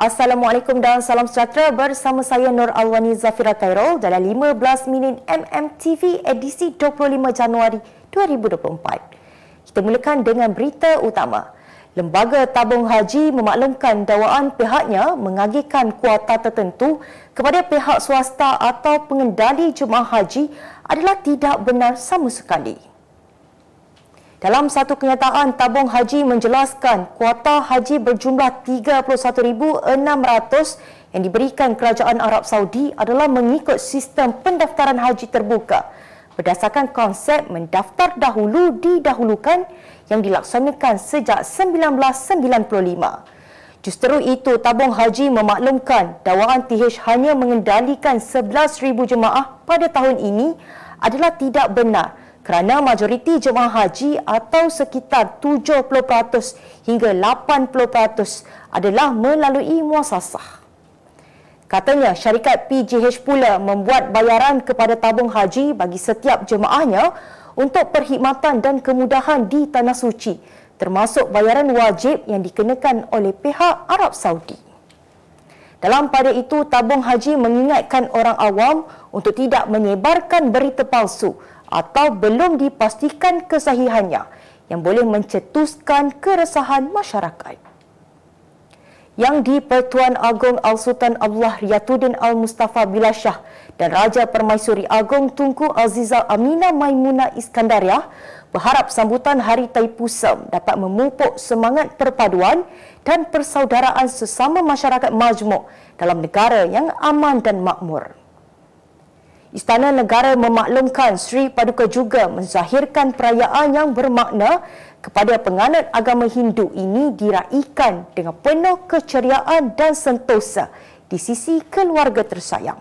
Assalamualaikum dan salam sejahtera, bersama saya Nur Alwani Zafira Khairul dalam 15 minit MMTV edisi 25 Januari 2024. Kita mulakan dengan berita utama. Lembaga Tabung Haji memaklumkan dakwaan pihaknya mengagihkan kuota tertentu kepada pihak swasta atau pengendali jemaah haji adalah tidak benar sama sekali. Dalam satu kenyataan, Tabung Haji menjelaskan kuota haji berjumlah 31,600 yang diberikan Kerajaan Arab Saudi adalah mengikut sistem pendaftaran haji terbuka berdasarkan konsep mendaftar dahulu didahulukan yang dilaksanakan sejak 1995. Justeru itu, Tabung Haji memaklumkan dakwaan TH hanya mengendalikan 11,000 jemaah pada tahun ini adalah tidak benar, kerana majoriti jemaah haji atau sekitar 70% hingga 80% adalah melalui muasasah. Katanya, syarikat PJH pula membuat bayaran kepada tabung haji bagi setiap jemaahnya untuk perkhidmatan dan kemudahan di Tanah Suci, termasuk bayaran wajib yang dikenakan oleh pihak Arab Saudi. Dalam pada itu, tabung haji mengingatkan orang awam untuk tidak menyebarkan berita palsu atau belum dipastikan kesahihannya yang boleh mencetuskan keresahan masyarakat. Yang di-Pertuan Agong Al-Sultan Abdullah Riyatuddin Al-Mustafa Billah Shah dan Raja Permaisuri Agong Tunku Azizah Aminah Maimunah Iskandariah berharap sambutan Hari Taipusam dapat memupuk semangat perpaduan dan persaudaraan sesama masyarakat majmuk dalam negara yang aman dan makmur. Istana Negara memaklumkan Sri Paduka juga menzahirkan perayaan yang bermakna kepada penganut agama Hindu ini diraikan dengan penuh keceriaan dan sentosa di sisi keluarga tersayang.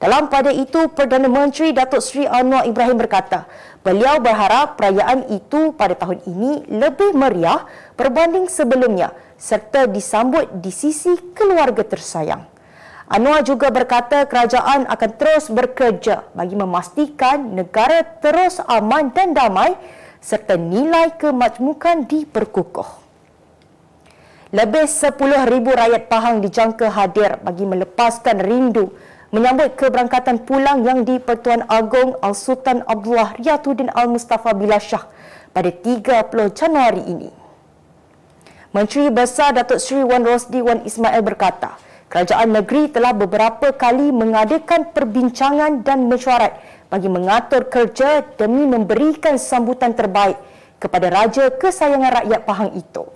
Dalam pada itu, Perdana Menteri Datuk Seri Anwar Ibrahim berkata, beliau berharap perayaan itu pada tahun ini lebih meriah berbanding sebelumnya serta disambut di sisi keluarga tersayang. Anwar juga berkata kerajaan akan terus bekerja bagi memastikan negara terus aman dan damai serta nilai kemajmukan diperkukuh. Lebih 10,000 rakyat Pahang dijangka hadir bagi melepaskan rindu menyambut keberangkatan pulang yang di-Pertuan Agong Al-Sultan Abdullah Riyatuddin Al-Mustafa Billah Shah pada 30 Januari ini. Menteri Besar Datuk Seri Wan Rosdi Wan Ismail berkata, kerajaan negeri telah beberapa kali mengadakan perbincangan dan mesyuarat bagi mengatur kerja demi memberikan sambutan terbaik kepada Raja kesayangan rakyat Pahang itu.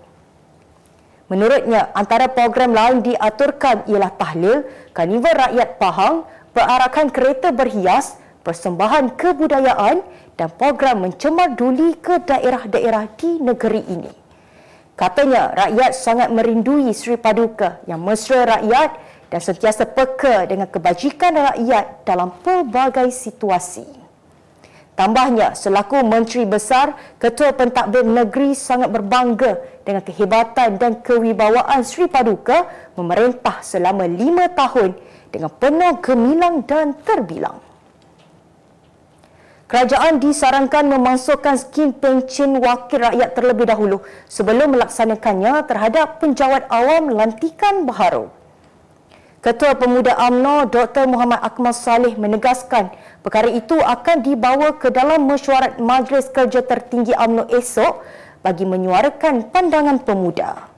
Menurutnya, antara program lain diaturkan ialah tahlil, karnival rakyat Pahang, perarakan kereta berhias, persembahan kebudayaan dan program mencemar duli ke daerah-daerah di negeri ini. Katanya, rakyat sangat merindui Sri Paduka yang mesra rakyat dan sentiasa peka dengan kebajikan rakyat dalam pelbagai situasi. Tambahnya, selaku Menteri Besar, Ketua Pentadbir Negeri sangat berbangga dengan kehebatan dan kewibawaan Sri Paduka memerintah selama 5 tahun dengan penuh gemilang dan terbilang. Kerajaan disarankan memasukkan skim pencen wakil rakyat terlebih dahulu sebelum melaksanakannya terhadap penjawat awam lantikan baharu. Ketua Pemuda UMNO Dr. Muhammad Akmal Saleh menegaskan perkara itu akan dibawa ke dalam mesyuarat Majlis Kerja Tertinggi UMNO esok bagi menyuarakan pandangan pemuda.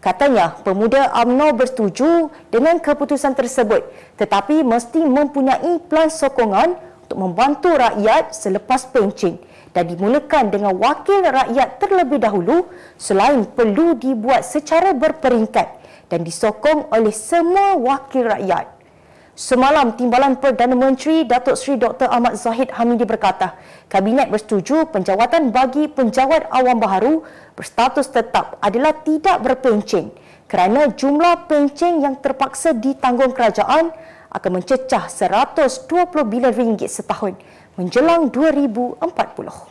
Katanya, pemuda UMNO bersetuju dengan keputusan tersebut tetapi mesti mempunyai pelan sokongan untuk membantu rakyat selepas pencen dan dimulakan dengan wakil rakyat terlebih dahulu selain perlu dibuat secara berperingkat dan disokong oleh semua wakil rakyat. Semalam, Timbalan Perdana Menteri Datuk Seri Dr. Ahmad Zahid Hamidi berkata, Kabinet bersetuju penjawatan bagi penjawat awam baharu berstatus tetap adalah tidak berpencen kerana jumlah pencen yang terpaksa ditanggung kerajaan akan mencecah 120 bilion ringgit setahun menjelang 2040.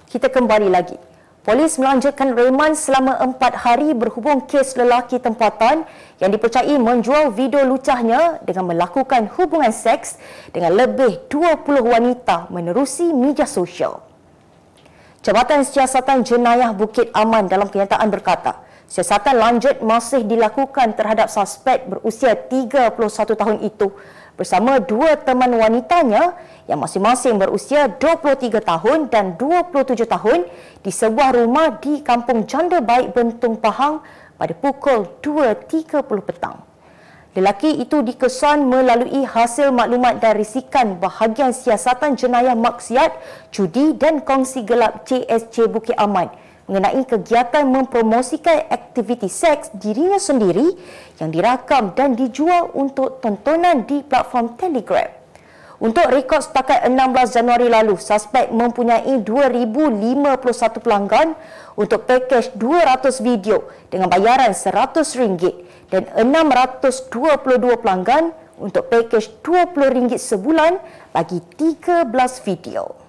Kita kembali lagi. Polis melanjutkan reman selama 4 hari berhubung kes lelaki tempatan yang dipercayai menjual video lucahnya dengan melakukan hubungan seks dengan lebih 20 wanita menerusi media sosial. Jabatan Siasatan Jenayah Bukit Aman dalam kenyataan berkata, siasatan lanjut masih dilakukan terhadap suspek berusia 31 tahun itu bersama 2 teman wanitanya yang masing-masing berusia 23 tahun dan 27 tahun di sebuah rumah di Kampung Janda Baik Bentung Pahang pada pukul 2.30 petang. Lelaki itu dikesan melalui hasil maklumat dan risikan bahagian Siasatan Jenayah Maksiat, Judi dan Kongsi Gelap CSJ Bukit Aman mengenai kegiatan mempromosikan aktiviti seks dirinya sendiri yang dirakam dan dijual untuk tontonan di platform Telegram. Untuk rekod setakat 16 Januari lalu, suspek mempunyai 2,051 pelanggan untuk pakej 200 video dengan bayaran RM100 dan 622 pelanggan untuk pakej RM20 sebulan bagi 13 video.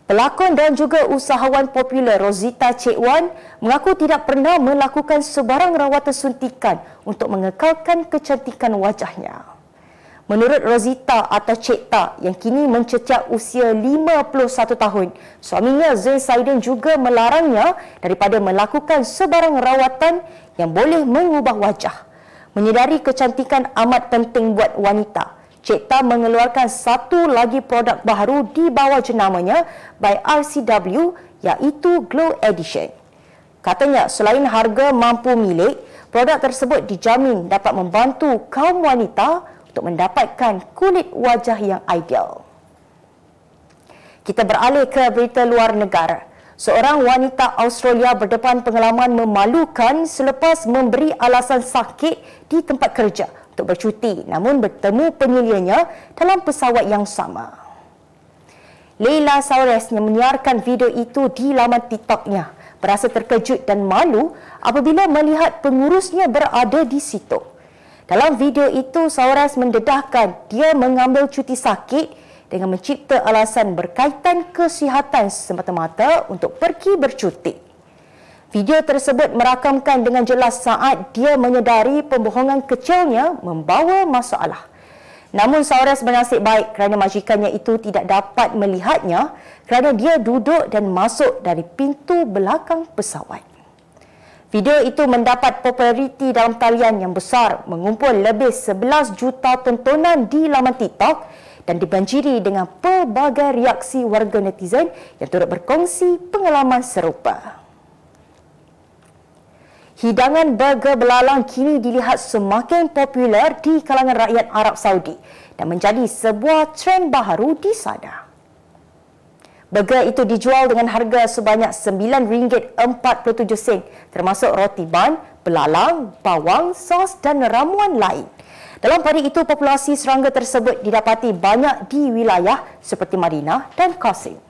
Pelakon dan juga usahawan popular Rosita Cik Wan mengaku tidak pernah melakukan sebarang rawatan suntikan untuk mengekalkan kecantikan wajahnya. Menurut Rosita atau Cik Ta yang kini mencecah usia 51 tahun, suaminya Zain Saidin juga melarangnya daripada melakukan sebarang rawatan yang boleh mengubah wajah. Menyedari kecantikan amat penting buat wanita, Cik Ta mengeluarkan satu lagi produk baru di bawah jenamanya by RCW iaitu Glow Edition. Katanya selain harga mampu milik, produk tersebut dijamin dapat membantu kaum wanita untuk mendapatkan kulit wajah yang ideal. Kita beralih ke berita luar negara. Seorang wanita Australia berdepan pengalaman memalukan selepas memberi alasan sakit di tempat kerja untuk bercuti namun bertemu penyelianya dalam pesawat yang sama. Leila Saures yang menyiarkan video itu di laman TikToknya berasa terkejut dan malu apabila melihat pengurusnya berada di situ. Dalam video itu, Saures mendedahkan dia mengambil cuti sakit dengan mencipta alasan berkaitan kesihatan semata-mata untuk pergi bercuti. Video tersebut merakamkan dengan jelas saat dia menyedari pembohongan kecilnya membawa masalah. Namun Saures bernasib baik kerana majikannya itu tidak dapat melihatnya kerana dia duduk dan masuk dari pintu belakang pesawat. Video itu mendapat populariti dalam talian yang besar, mengumpul lebih 11 juta tontonan di laman TikTok dan dibanjiri dengan pelbagai reaksi warga netizen yang turut berkongsi pengalaman serupa. Hidangan burger belalang kini dilihat semakin popular di kalangan rakyat Arab Saudi dan menjadi sebuah trend baru di sana. Burger itu dijual dengan harga sebanyak RM9.47 termasuk roti ban, belalang, bawang, sos dan ramuan lain. Dalam pada itu, populasi serangga tersebut didapati banyak di wilayah seperti Madinah dan Qasim.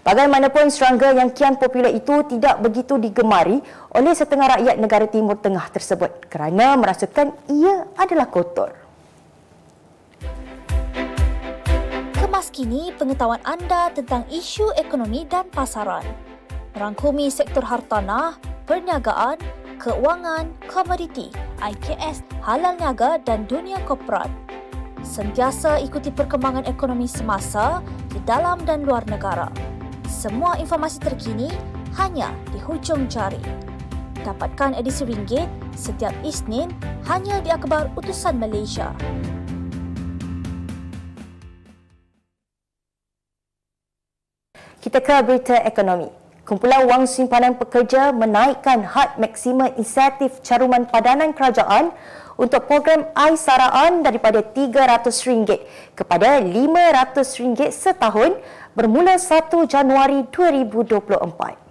Bagaimanapun, serangga yang kian popular itu tidak begitu digemari oleh setengah rakyat negara Timur Tengah tersebut kerana merasakan ia adalah kotor. Kemas kini pengetahuan anda tentang isu ekonomi dan pasaran. Merangkumi sektor hartanah, perniagaan, keuangan, komoditi, IKS, halal niaga dan dunia korporat. Sentiasa ikuti perkembangan ekonomi semasa di dalam dan luar negara. Semua informasi terkini hanya di hujung jari. Dapatkan edisi ringgit setiap Isnin hanya di Akhbar Utusan Malaysia. Kita ke berita ekonomi. Kumpulan Wang Simpanan Pekerja menaikkan had maksima insentif caruman padanan kerajaan untuk program Aisaraan daripada RM300 kepada RM500 setahun bermula 1 Januari 2024.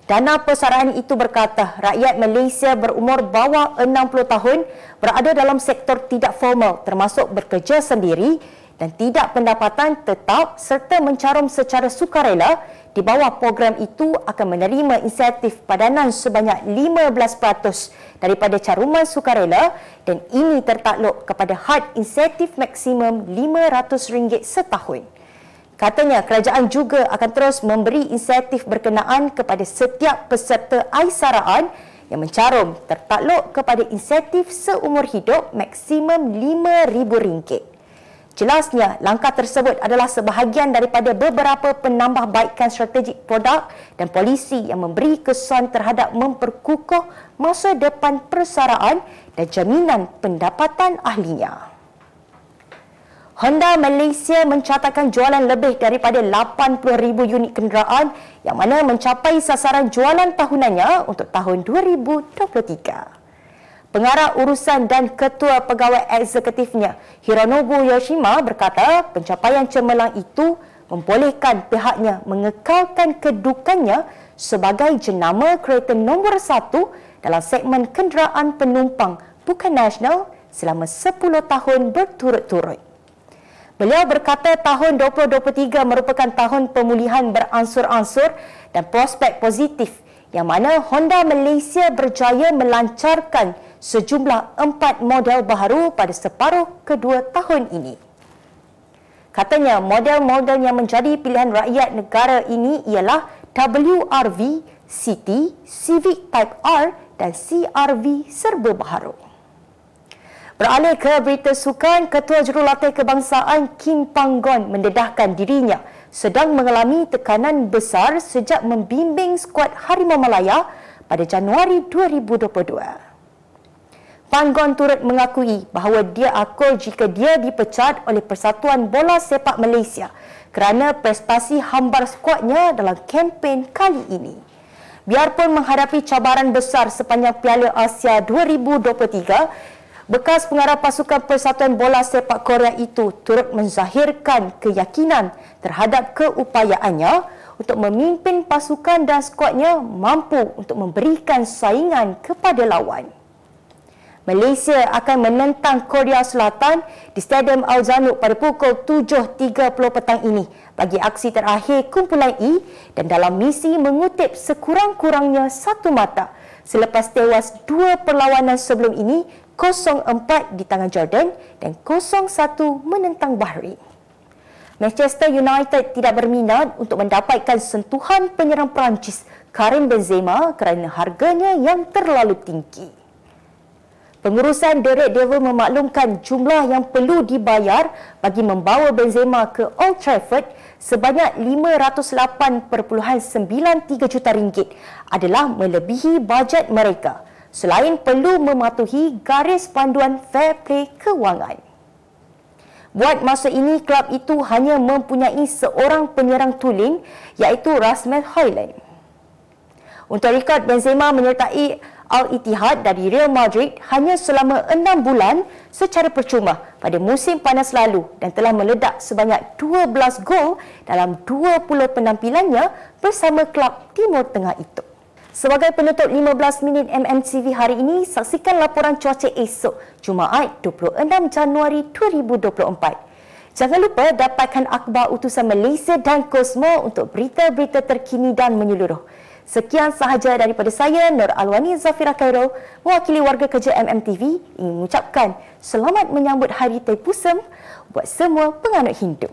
Dana persaraan itu berkata rakyat Malaysia berumur bawah 60 tahun berada dalam sektor tidak formal termasuk bekerja sendiri dan tidak pendapatan tetap serta mencarum secara sukarela di bawah program itu akan menerima insentif padanan sebanyak 15% daripada caruman sukarela dan ini tertakluk kepada had insentif maksimum RM500 setahun. Katanya kerajaan juga akan terus memberi insentif berkenaan kepada setiap peserta aisaraan yang mencarum tertakluk kepada insentif seumur hidup maksimum RM5,000. Jelasnya, langkah tersebut adalah sebahagian daripada beberapa penambahbaikan strategik produk dan polisi yang memberi kesan terhadap memperkukuh masa depan persaraan dan jaminan pendapatan ahlinya. Honda Malaysia mencatatkan jualan lebih daripada 80,000 unit kenderaan yang mana mencapai sasaran jualan tahunannya untuk tahun 2023. Pengarah urusan dan ketua pegawai eksekutifnya Hironobu Yoshima berkata pencapaian cemerlang itu membolehkan pihaknya mengekalkan kedudukannya sebagai jenama kereta nombor 1 dalam segmen kenderaan penumpang bukan nasional selama 10 tahun berturut-turut. Beliau berkata tahun 2023 merupakan tahun pemulihan beransur-ansur dan prospek positif yang mana Honda Malaysia berjaya melancarkan sejumlah 4 model baharu pada separuh kedua tahun ini. Katanya model-model yang menjadi pilihan rakyat negara ini ialah WRV, City, Civic Type R dan CR-V serba baharu. Beralih ke berita sukan, Ketua Jurulatih Kebangsaan Kim Panggon mendedahkan dirinya sedang mengalami tekanan besar sejak membimbing skuad Harimau Malaya pada Januari 2022. Panggon turut mengakui bahawa dia akur jika dia dipecat oleh Persatuan Bola Sepak Malaysia kerana prestasi hambar skuadnya dalam kempen kali ini. Biarpun menghadapi cabaran besar sepanjang Piala Asia 2023, bekas pengarah pasukan Persatuan Bola Sepak Korea itu turut menzahirkan keyakinan terhadap keupayaannya untuk memimpin pasukan dan skuadnya mampu untuk memberikan saingan kepada lawan. Malaysia akan menentang Korea Selatan di Stadium Al-Zanud pada pukul 7.30 petang ini bagi aksi terakhir kumpulan E dan dalam misi mengutip sekurang-kurangnya satu mata selepas tewas 2 perlawanan sebelum ini, 0-4 di tangan Jordan dan 0-1 menentang Bahrain. Manchester United tidak berminat untuk mendapatkan sentuhan penyerang Perancis Karim Benzema kerana harganya yang terlalu tinggi. Pengurusan The Red Devil memaklumkan jumlah yang perlu dibayar bagi membawa Benzema ke Old Trafford sebanyak RM508.93 juta adalah melebihi bajet mereka, selain perlu mematuhi garis panduan fair play kewangan. Buat masa ini, kelab itu hanya mempunyai seorang penyerang tulen iaitu Rasmus Højlund. Untuk rekod, Benzema menyertai Al-Ittihad dari Real Madrid hanya selama 6 bulan secara percuma pada musim panas lalu dan telah meledak sebanyak 12 gol dalam 20 penampilannya bersama kelab Timur Tengah itu. Sebagai penutup 15 minit MMTV hari ini, saksikan laporan cuaca esok, Jumaat 26 Januari 2024. Jangan lupa dapatkan akhbar utusan Malaysia dan Kosmo untuk berita-berita terkini dan menyeluruh. Sekian sahaja daripada saya, Nur Alwani Zafira Khairul, mewakili warga kerja MMTV, ingin mengucapkan selamat menyambut Hari Taipusam buat semua penganut Hindu.